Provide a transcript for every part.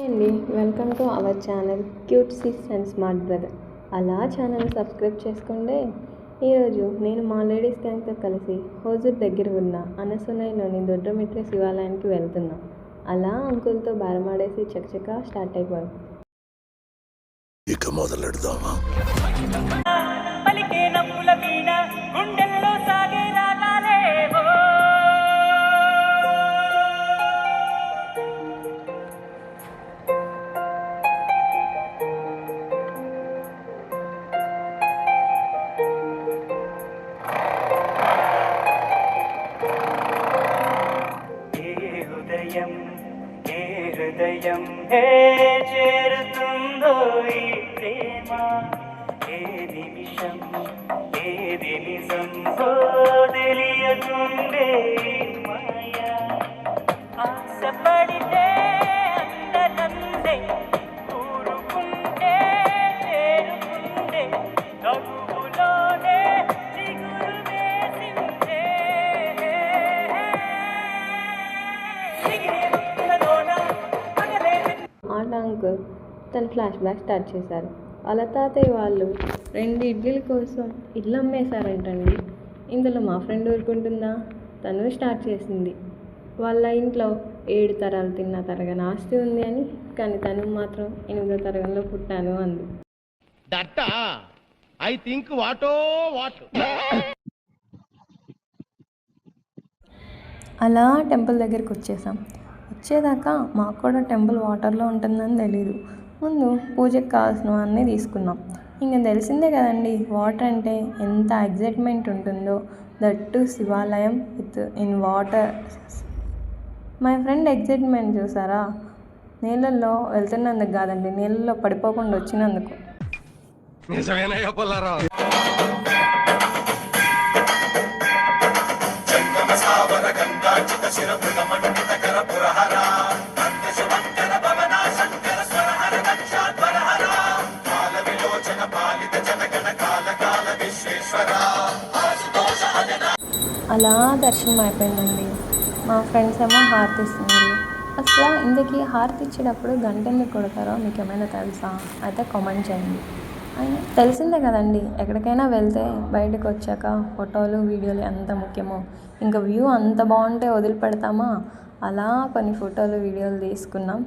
అండి, welcome to our channel cute sis and smart brother. అలా channel subscribe చేసుకోండి. ఈరోజు నేను మా లేడీస్ గ్యాంగ్తో కలిసి హోజూర్ దగ్గర ఉన్న అనసూనైలోని దొడ్డమిట్రి శివాలయానికి వెళ్తున్నా. అలా అంకుల్తో బేరమాడేసి చకచకా స్టార్ట్ అయిపోయాం. ఇక మొదలెడదామా? హృదయం చేరుతుందో ఈ ప్రేమ, ఏ నిమిషం ఏది నిజం తెలియకుండే మాయా, ఆశపడితే అందనందే ఊరుకుంటే చేరుకుండే నవ్వులోనే చిగురు వేసిందే. ఆట అంకుల్ తన ఫ్లాష్ బ్యాక్ స్టార్ట్ చేశారు. వాళ్ళ తాతయ్య వాళ్ళు 2 ఇడ్లీల కోసం ఇల్లు అమ్మేశారంటండి. ఇందులో మా ఫ్రెండ్ ఊరుకుంటుందా? తను స్టార్ట్ చేసింది. వాళ్ళ ఇంట్లో 7 తరాలు తిన్న తరగని ఆస్తి ఉంది అని, కానీ తను మాత్రం 8వ తరగతిలో పుట్టాను అంది. అలా టెంపుల్ దగ్గరికి వచ్చేదాకా మాకు కూడా టెంపుల్ వాటర్లో ఉంటుందని తెలీదు. ముందు పూజకి కావాల్సినవన్నీ తీసుకున్నాం. ఇంక తెలిసిందే కదండి, వాటర్ అంటే ఎంత ఎగ్జైట్మెంట్ ఉంటుందో. దట్టు శివాలయం in water. My friend excitement చూసారా? నీళ్ళల్లో వెళ్తున్నందుకు కాదండి, నీళ్ళల్లో పడిపోకుండా వచ్చినందుకు. అలా దర్శనం అయిపోయిందండి. మా ఫ్రెండ్స్ ఏమో హారతి ఇస్తున్నారు. అసలు ఇందుకీ హారతి ఇచ్చేటప్పుడు గంట ఎందుకు కొడతారో మీకు ఏమైనా తెలుసా? అయితే కామెంట్ చేయండి. అయినా తెలిసిందే కదండి, ఎక్కడికైనా వెళ్తే బయటకు వచ్చాక ఫోటోలు వీడియోలు ఎంత ముఖ్యమో. ఇంకా వ్యూ అంత బాగుంటే వదిలిపెడతామా? అలా కొన్ని ఫోటోలు వీడియోలు తీసుకున్నాం.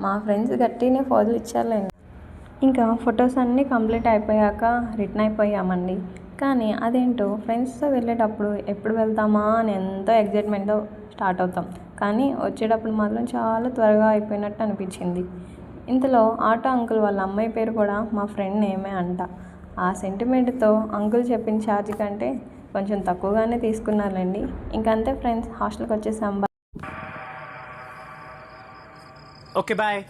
మా ఫ్రెండ్స్ గట్టినే ఫోటోలు ఇచ్చారులేండి. ఇంకా ఫొటోస్ అన్నీ కంప్లీట్ అయిపోయాక రిటర్న్ అయిపోయామండి. కానీ అదేంటో ఫ్రెండ్స్తో వెళ్ళేటప్పుడు ఎప్పుడు వెళ్తామా అని ఎంతో ఎగ్జైట్మెంట్తో స్టార్ట్ అవుతాం, కానీ వచ్చేటప్పుడు మాత్రం చాలా త్వరగా అయిపోయినట్టు అనిపించింది. ఇంతలో ఆటో అంకుల్ వాళ్ళ అమ్మాయి పేరు కూడా మా ఫ్రెండ్ నేమే అంట. ఆ సెంటిమెంట్తో అంకుల్ చెప్పిన ఛార్జ్ కంటే కొంచెం తక్కువగానే తీసుకున్నారులేండి. ఇంకంతే ఫ్రెండ్స్, హాస్టల్కి వచ్చేసాం. Okay bye.